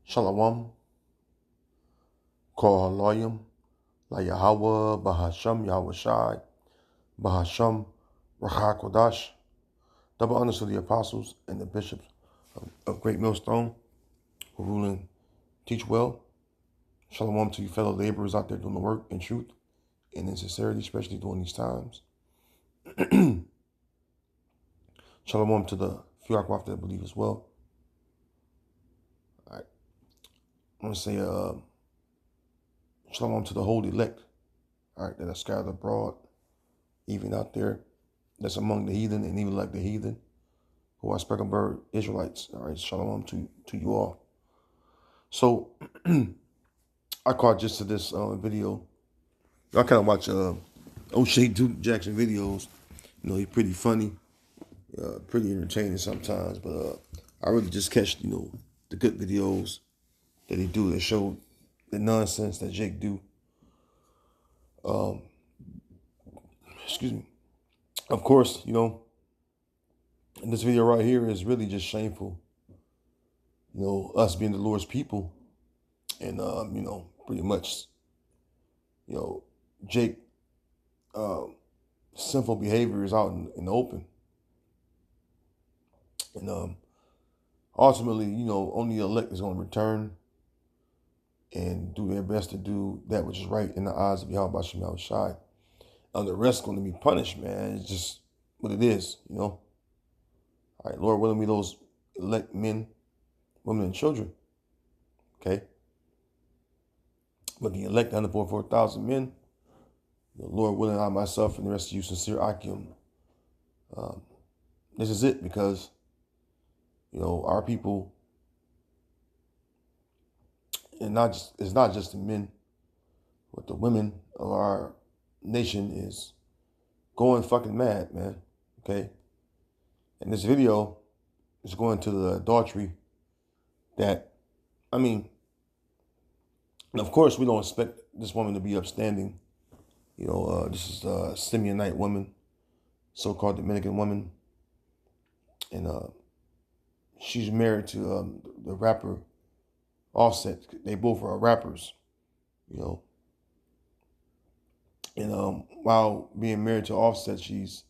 Shalom, Kol Haloyim, La Yahweh, Bahasham, Yahweh Shai, Bahasham, Racha Kodash. Double honors to the apostles and the bishops of Great Millstone who rule and teach well. Shalom to you fellow laborers out there doing the work in truth and in sincerity, especially during these times. Shalom to the few Akwaf that believe as well. All right. I want to say shalom to the holy elect, all right, that are scattered abroad, even out there, that's among the heathen and even like the heathen, who are speckled bird Israelites. All right, shalom to you all. So I caught just to this video. I kind of watch O'Shea Duke Jackson videos. You know, he's pretty funny, pretty entertaining sometimes, but I really just catch, the good videos that he do that show the nonsense that Jake do. Excuse me. Of course, and this video right here is really just shameful. Us being the Lord's people, and pretty much, Jake, sinful behavior is out in the open, and ultimately, only the elect is going to return and do their best to do that which is right in the eyes of Yahweh Shem Yahweh Shai. And the rest going to be punished, man. It's just what it is, All right, Lord willing, me those elect men, women, and children. Okay. But the elect 144,000 men, the Lord willing, I myself and the rest of you sincere Akim, this is it, because, our people, and it's not just the men, but the women of our nation is going fucking mad, man. Okay. And this video is going to the adultery that, and of course, we don't expect this woman to be upstanding. This is a Simeonite woman, so-called Dominican woman. And she's married to the rapper Offset. They both are rappers, And while being married to Offset, she's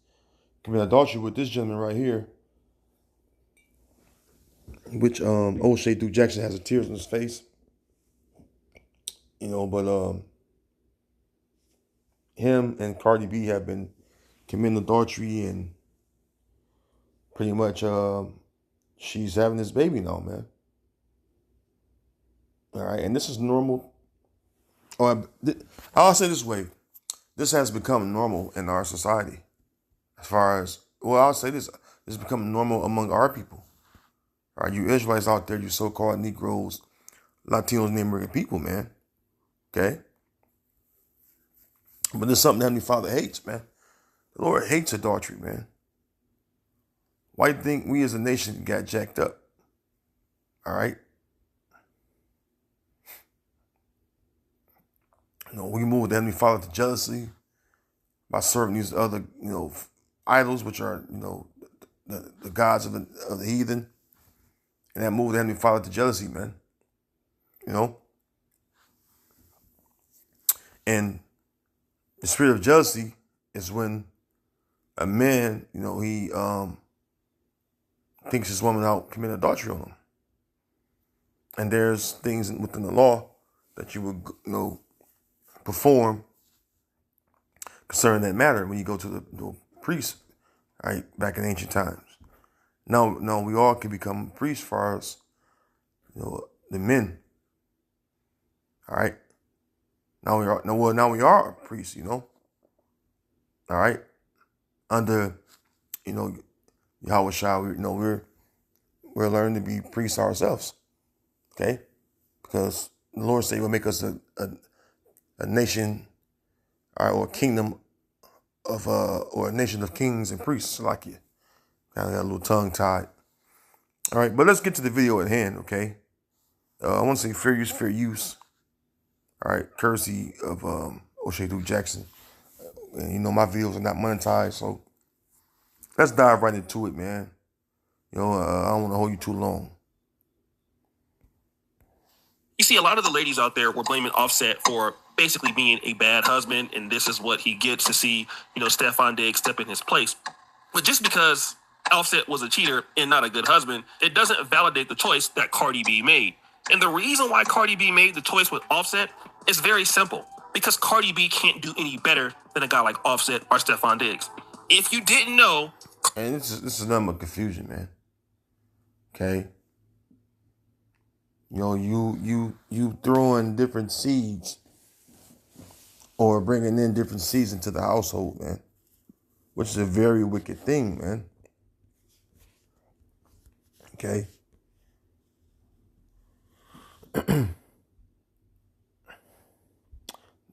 committed adultery with this gentleman right here, which O'Shea Duke Jackson has a tears on his face. But him and Cardi B have been committing adultery, and pretty much she's having this baby now, man. All right, and this is normal. I'll say this way. This has become normal in our society. As far as, I'll say this has become normal among our people. All right, you Israelites out there, you so-called Negroes, Latinos, Native American people, man. Okay? But there's something the Heavenly Father hates, man. The Lord hates adultery, man. Why do you think we as a nation got jacked up? All right? We moved the Heavenly Father to jealousy by serving these other, idols, which are, the gods of the heathen. And that moved the Heavenly Father to jealousy, man. And the spirit of jealousy is when a man, he thinks his woman out committing adultery on him. And there's things within the law that you would, perform concerning that matter when you go to the priest, right, back in ancient times. Now we all can become priests as far as, the men. All right. Now we are priests, All right. Under, Yahweh Shai, we're learning to be priests ourselves. Okay? Because the Lord said he will make us a nation, or a kingdom of or a nation of kings and priests, like you. Kind of got a little tongue tied. All right, but let's get to the video at hand, okay? I want to say fair use. All right, courtesy of O'Shea Duke Jackson. And my videos are not monetized, so let's dive right into it, man. I don't want to hold you too long. You see, a lot of the ladies out there were blaming Offset for basically being a bad husband, and this is what he gets to see, Stefan Diggs step in his place. But just because Offset was a cheater and not a good husband, it doesn't validate the choice that Cardi B made. And the reason why Cardi B made the choice with Offset is very simple. Because Cardi B can't do any better than a guy like Offset or Stefan Diggs. If you didn't know... And this is nothing but confusion, man. Okay? You throwing different seeds or bringing in different seeds into the household, man. Which is a very wicked thing, man. Okay?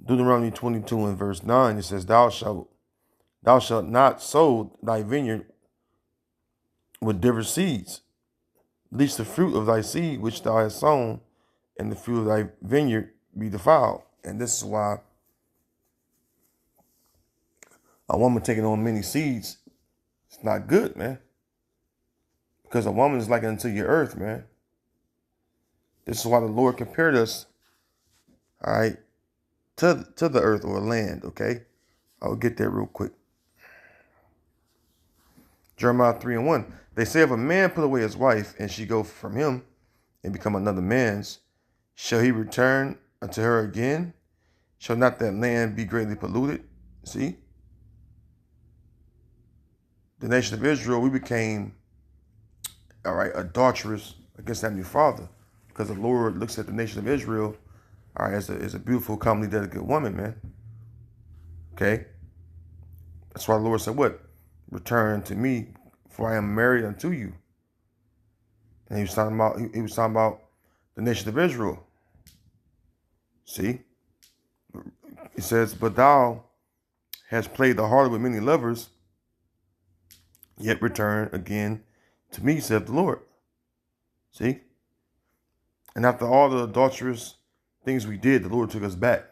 Deuteronomy 22 and verse 9, it says, Thou shalt not sow thy vineyard with different seeds, lest the fruit of thy seed which thou hast sown and the fruit of thy vineyard be defiled. And this is why a woman taking on many seeds, it's not good, man. Because a woman is like unto your earth, man. This is why the Lord compared us, all right, to the earth or land, okay? I'll get there real quick. Jeremiah 3 and 1. They say, if a man put away his wife, and she go from him, and become another man's, shall he return unto her again? Shall not that land be greatly polluted? See? The nation of Israel, we became, all right, adulterous against Heavenly Father. Because the Lord looks at the nation of Israel, all right, as a beautiful, comely, delicate woman, man. Okay? That's why the Lord said, what? Return to me, for I am married unto you. And he was talking about the nation of Israel. See? It says, but thou hast played the harlot with many lovers, yet return again to me, saith the Lord. See? And after all the adulterous things we did, the Lord took us back.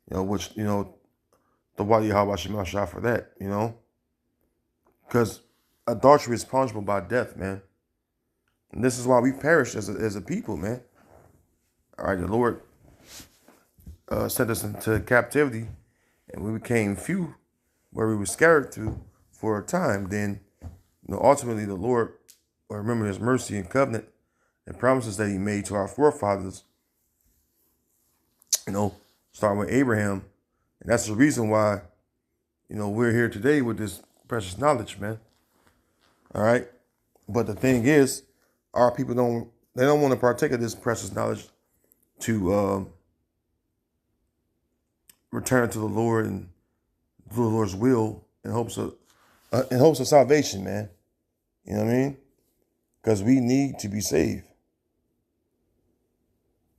Which, the Wadi Hawashimashah for that, Because adultery is punishable by death, man. And this is why we perished as a people, man. All right, the Lord sent us into captivity, and we became few, where we were scattered to for a time. Then, ultimately the Lord will remember his mercy and covenant and promises that he made to our forefathers, starting with Abraham. And that's the reason why, we're here today with this precious knowledge, man. All right. But the thing is, our people don't want to partake of this precious knowledge to return to the Lord and do the Lord's will in hopes of salvation, man. You know what I mean? Because we need to be saved.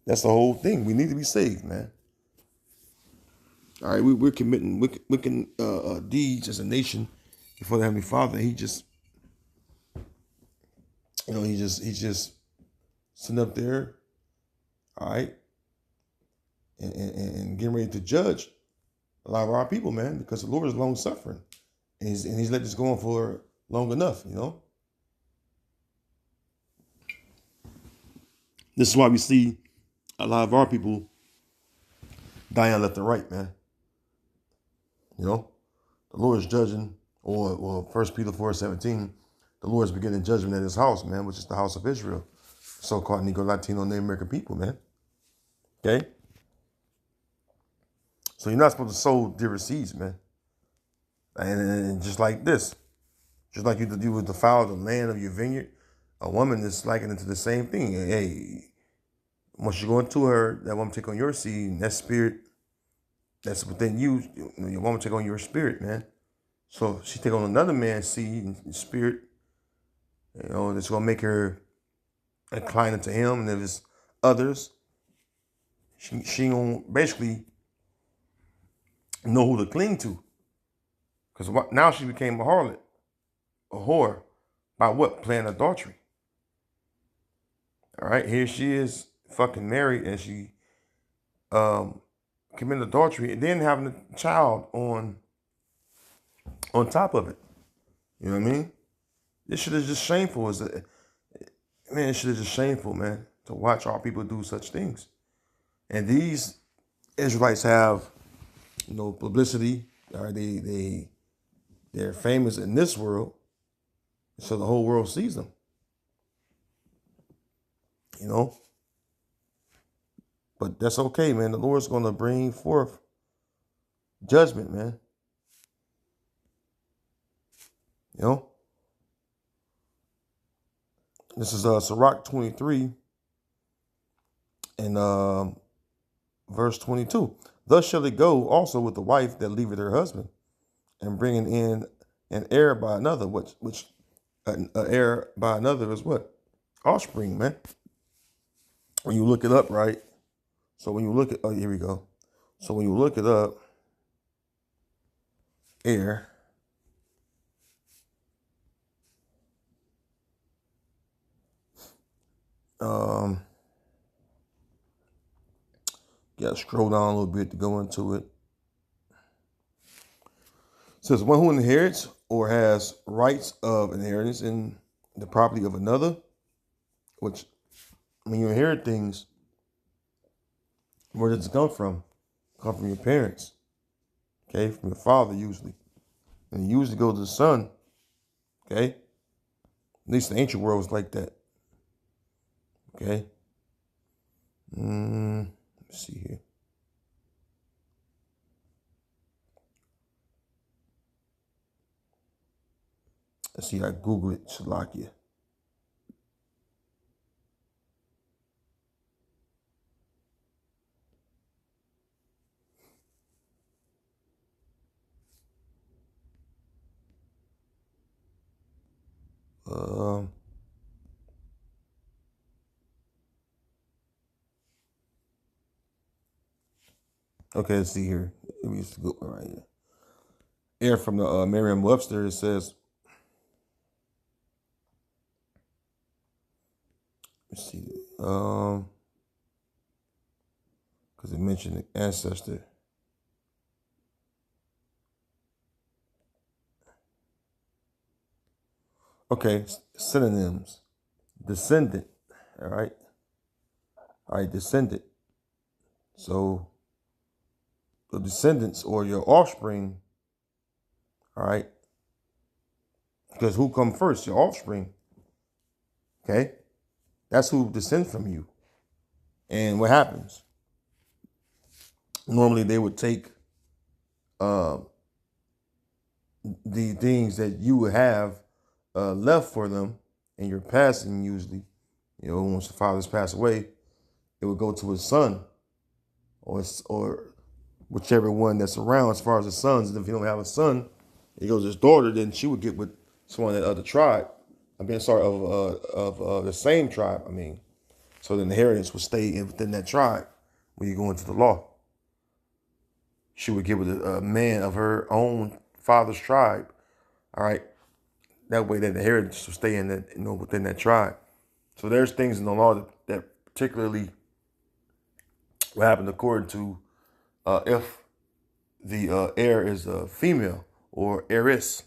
That's the whole thing. We need to be saved, man. All right, we're committing wicked deeds as a nation before the Heavenly Father. He just, he's just sitting up there, all right, and getting ready to judge a lot of our people, man, because the Lord is long suffering, and he's let this go on for long enough, This is why we see a lot of our people dying left and right, man. The Lord is judging, or 1 Peter 4:17, the Lord is beginning judgment at his house, man, which is the house of Israel, so-called Negro, Latino, Native American people, man. Okay? So you're not supposed to sow different seeds, man. And just like this, just like you would defile the land of your vineyard, a woman is likened into the same thing. Hey, once you go into her, that woman take on your seed, and that spirit that's within you, your woman take on your spirit, man. So if she take on another man's seed and spirit, it's gonna make her incline into him, and if it's others, she gonna basically know who to cling to. Because now she became a harlot, a whore, by what? Playing adultery. All right, here she is, fucking married, and she committing adultery, and then having a child on top of it. You know what I mean? This shit is just shameful. This shit is just shameful, man. to watch our people do such things. And these Israelites have, publicity. They're famous in this world, so the whole world sees them. But that's okay, man. The Lord's going to bring forth judgment, man. This is Sirach 23 and verse 22. Thus shall it go also with the wife that leaveth her husband, and bringing in an heir by another, which an heir by another is what? Offspring, man. When you look it up, right? So when you look at, here we go. So when you look it up, heir, got to scroll down a little bit to go into it. It says, one who inherits or has rights of inheritance in the property of another, which when you inherit things, where does it come from? It comes from your parents, okay? From your father usually. And it usually goes to the son, okay? At least the ancient world was like that, okay? Let's see here. Let's see, I Google it, Shalakia. Okay, let's see here. Let me just go right here. Here from the Merriam-Webster, it says, let's see, because it mentioned the ancestor. Okay, synonyms. Descendant, all right? All right, descendant. So the descendants or your offspring, all right? Because who come first? Your offspring, okay? That's who descends from you. And what happens? Normally they would take the things that you would have left for them in your passing usually. Once the fathers pass away, it would go to his son or whichever one that's around as far as the sons. And if you don't have a son, it goes to his daughter, then she would get with someone of that other tribe. of the same tribe. So the inheritance would stay within that tribe when you go into the law. She would give it a man of her own father's tribe. All right. That way that the inheritance will stay in that, within that tribe. So there's things in the law that particularly what happened according to if the heir is a female or heiress.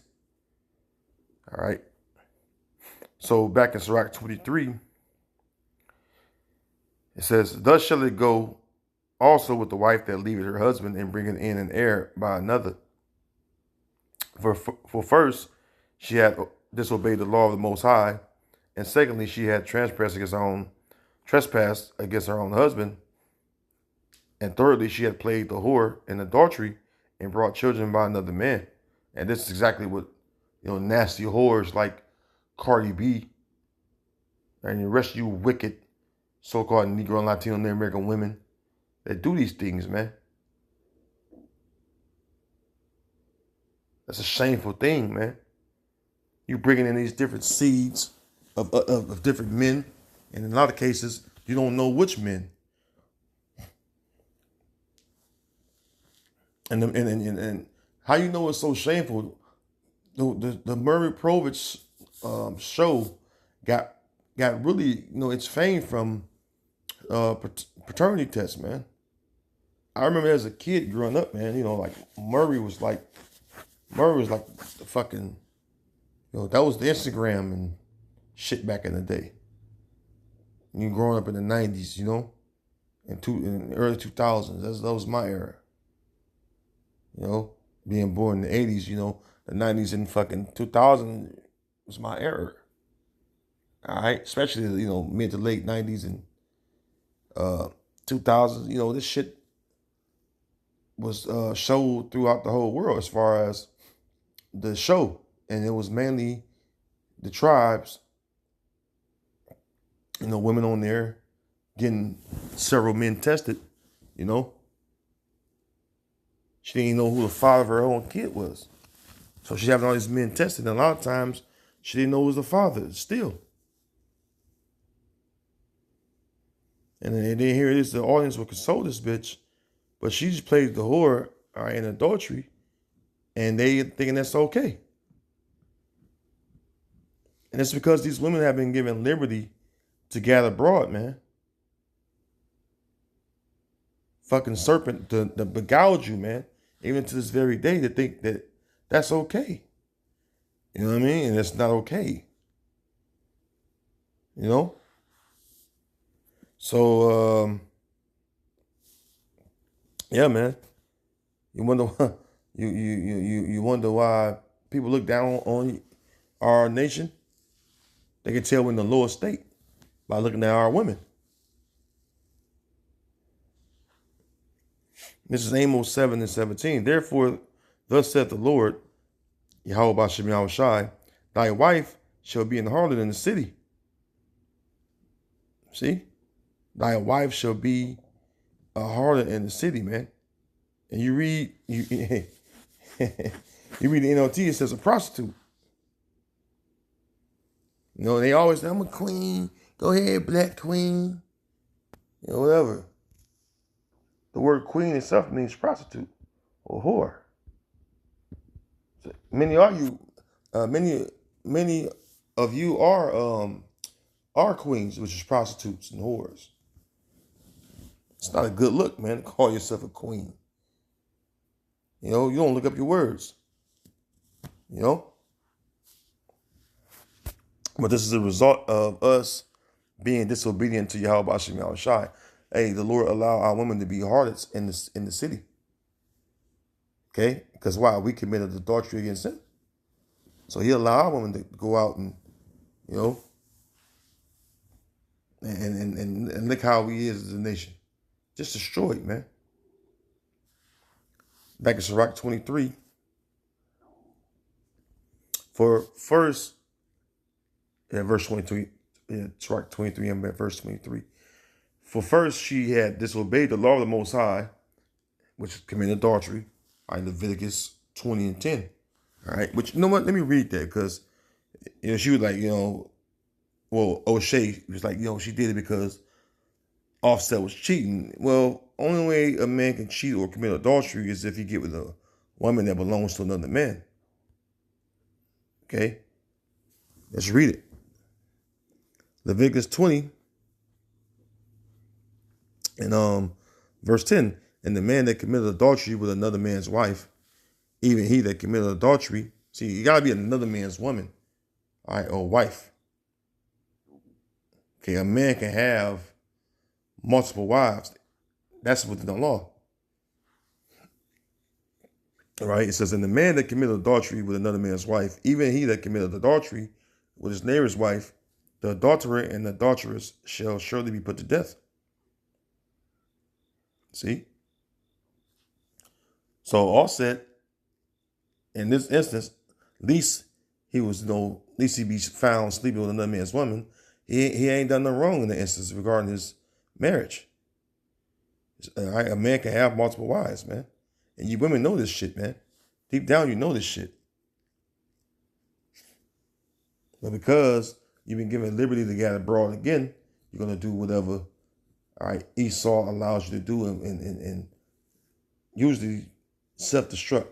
All right. So back in Sirach 23, it says, thus shall it go also with the wife that leaveth her husband and bringeth in an heir by another. For first, she had disobeyed the law of the Most High, and secondly, she had trespassed against her own husband, and thirdly, she had played the whore in adultery and brought children by another man. And this is exactly what nasty whores like Cardi B and the rest of you wicked so-called Negro and Latino and American women that do these things, man. That's a shameful thing, man. You bringing in these different seeds of different men, and in a lot of cases, you don't know which men. And how you know it's so shameful? The Murray Povich show got really its fame from paternity tests, man. I remember as a kid growing up, man. Like Murray was like the fucking that was the Instagram and shit back in the day. You growing up in the 90s, in the early 2000s. That was my era. Being born in the 80s, the 90s and fucking 2000 was my era. All right, especially mid to late 90s and 2000s. This shit was showed throughout the whole world as far as the show, and it was mainly the tribes. Women on there getting several men tested. She didn't even know who the father of her own kid was, so she's having all these men tested, and a lot of times she didn't know who was the father still. And then here it is, the audience will console this bitch, but she just played the whore in adultery, and they thinking that's okay. And it's because these women have been given liberty to gather abroad, man. Fucking serpent to begouge you, man. Even to this very day, to think that that's okay. You know what I mean? And it's not okay. So, yeah, man. You wonder why you wonder why people look down on our nation. They can tell we're in the lower state by looking at our women. This is Amos 7:17. Therefore, thus saith the Lord, Yahweh Bashem Yahushai, thy wife shall be an harlot in the city. See? Thy wife shall be a harlot in the city, man. And you read you read the NLT, it says a prostitute. They always say, I'm a queen. Go ahead, black queen. Whatever. The word queen itself means prostitute or whore. So many of you are queens, which is prostitutes and whores. It's not a good look, man, to call yourself a queen. You don't look up your words. But this is a result of us being disobedient to Yahweh Bashem Yahushai. Hey, the Lord allow our women to be harlots in the city. Okay? Because why? We committed adultery against him. So he allowed our women to go out and, and look how we is as a nation. Just destroyed, man. Back in Sirach 23. For first, verse 23, Sirach 23 and verse 23. For first she had disobeyed the law of the Most High, which committed adultery, Leviticus 20 and 10. All right, which, you know what? Let me read that, because, she was like, O'Shea was like, she did it because Offset was cheating. Well, only way a man can cheat or commit adultery is if he get with a woman that belongs to another man. Okay? Let's read it. Leviticus 20 and verse 10. And the man that committed adultery with another man's wife, even he that committed adultery, see, you gotta be another man's woman, all right, or wife. Okay, a man can have multiple wives. That's within the law. All right, it says, and the man that committed adultery with another man's wife, even he that committed adultery with his neighbor's wife, the adulterer and the adulteress shall surely be put to death. See? So Offset, in this instance, at least he be found sleeping with another man's woman. He ain't done nothing wrong in the instance regarding his marriage. All right, a man can have multiple wives, man. And you women know this shit, man. Deep down, you know this shit. But because you've been given liberty to get abroad again, you're going to do whatever, all right, Esau allows you to do, and usually self-destruct,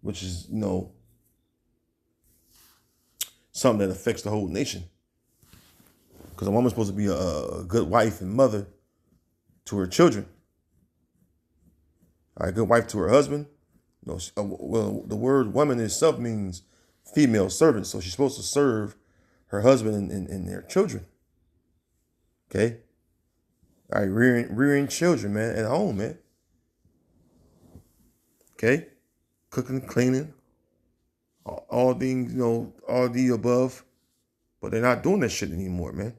which is, something that affects the whole nation. Because a woman's supposed to be a good wife and mother to her children. All right, good wife to her husband. Well, the word woman itself means female servant, so she's supposed to serve her husband and their children. Okay? All right, rearing children, man, at home, man. Okay? Cooking, cleaning, all things, all the above. But they're not doing that shit anymore, man.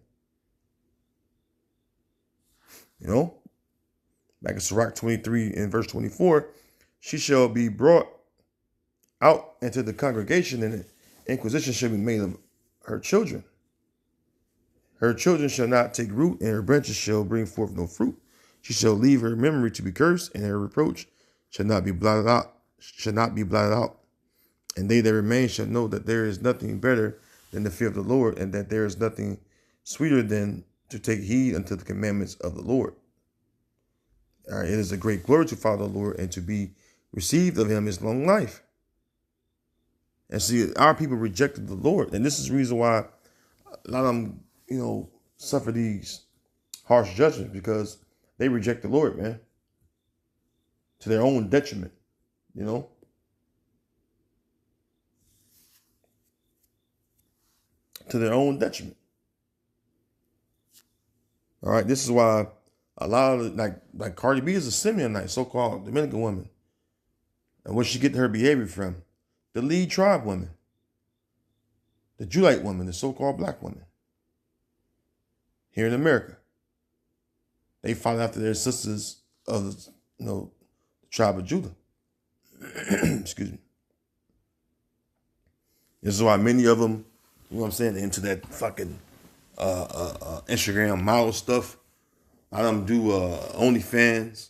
Back in Sirach 23 and verse 24, she shall be brought out into the congregation, and the inquisition shall be made of her children. Her children shall not take root, and her branches shall bring forth no fruit. She shall leave her memory to be cursed, and her reproach shall not be blotted out. And they that remain shall know that there is nothing better than the fear of the Lord, and that there is nothing sweeter than to take heed unto the commandments of the Lord. All right, it is a great glory to follow the Lord, and to be received of him is long life. And see, our people rejected the Lord. And this is the reason why a lot of them, suffer these harsh judgments, because they reject the Lord, man, to their own detriment, to their own detriment. All right, this is why a lot of, like Cardi B is a Simeonite, so-called Dominican woman. And where she get her behavior from? The lead tribe woman, the Judite woman, the so-called black woman here in America. They follow after their sisters of the tribe of Judah. Excuse me. This is why many of them, they're into that fucking Instagram model stuff. A lot of them do OnlyFans.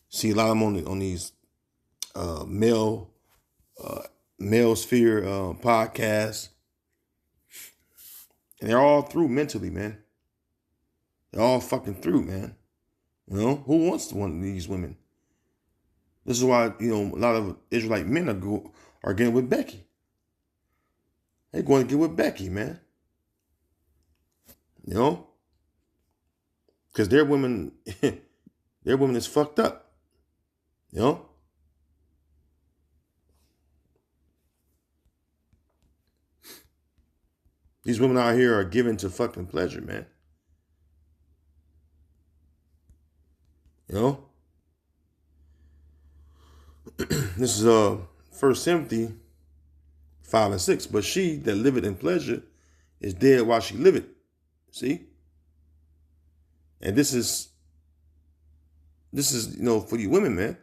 See a lot of them on these male sphere podcasts. And they're all through mentally, man. They're all fucking through, man. Who wants one of these women? This is why, a lot of Israelite men are getting with Becky. They're going to get with Becky, man. Because their women is fucked up. These women out here are given to fucking pleasure, man. This is 1 Timothy 5 and 6. But she that liveth in pleasure is dead while she liveth. See? And this is for you women, man.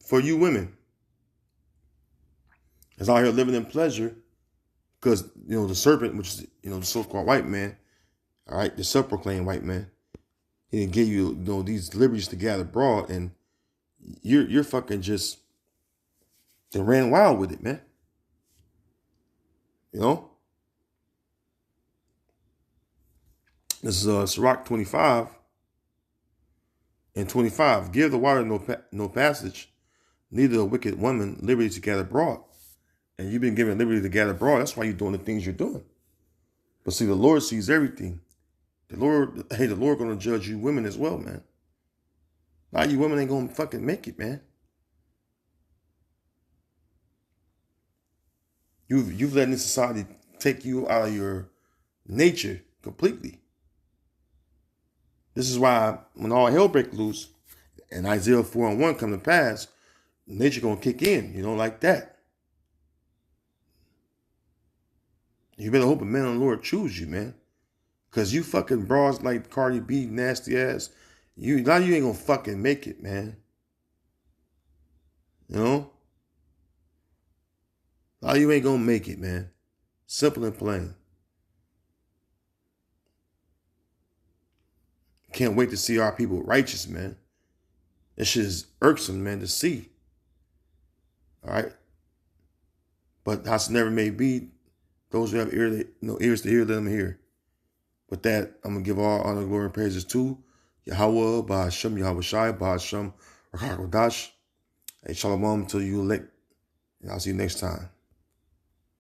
For you women. Is out here living in pleasure because, the serpent, which is, the so-called white man, all right, the self-proclaimed white man, he didn't give you, these liberties to gather abroad, and you're fucking just, they ran wild with it, man. This is Sirach 25 and 25. Give the water no passage, neither a wicked woman liberty to gather abroad. And you've been given liberty to gather abroad. That's why you're doing the things you're doing. But see, the Lord sees everything. The Lord going to judge you women as well, man. A lot of you women ain't going to fucking make it, man. You've let this society take you out of your nature completely. This is why when all hell breaks loose and Isaiah 4 and 1 come to pass, nature going to kick in, like that. You better hope a man of the Lord choose you, man. Because you fucking bras like Cardi B, nasty ass, you ain't going to fucking make it, man. A lot of you ain't going to make it, man. Simple and plain. Can't wait to see our people righteous, man. That shit is irksome, man, to see. All right? But how's never may be, those who have ears to hear, let them hear. With that, I'm going to give all honor, glory, and praises to Yahweh, Ba'ashem, Yahweh Shai, Ba'ashem, Rakakodash. Hey, shalom to you elect. And I'll see you next time.